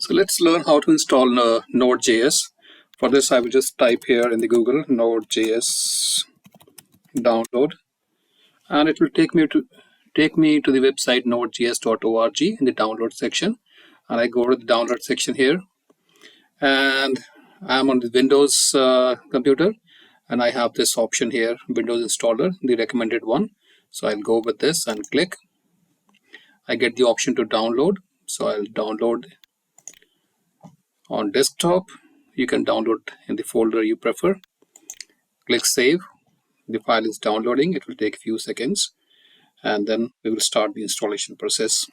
So let's learn how to install Node.Js. For this, I will just type here in the Google Node.Js download, and it will take me to the website nodejs.org in the download section. And I go to the download section here, and I'm on the Windows computer, and I have this option here, Windows installer, the recommended one. So I'll go with this and click. I get the option to download, so I'll download on desktop. You can download in the folder you prefer. Click save. The file is downloading. It will take a few seconds, and then we will start the installation process.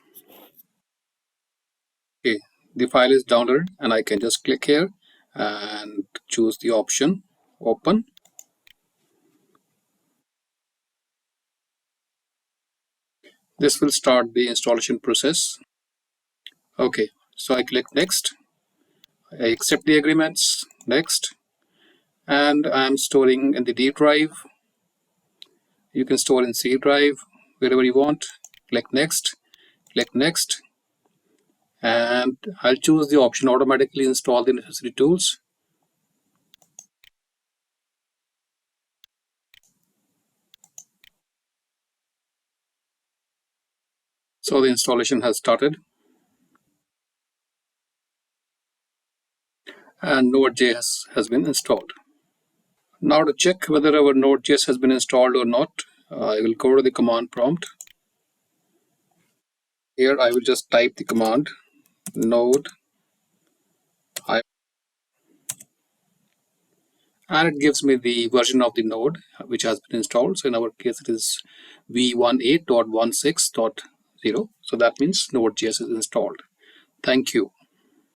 Okay, the file is downloaded, and I can just click here and choose the option open. This will start the installation process. Okay, so I click next. I accept the agreements, next, and I'm storing in the D drive. You can store in C drive, wherever you want. Click next, and I'll choose the option automatically install the necessary tools. So the installation has started, and Node.js has been installed. Now to check whether our Node.js has been installed or not, I will go to the command prompt. Here I will just type the command node, and it gives me the version of the node which has been installed. So in our case it is v18.16.0. So that means Node.js is installed. Thank you.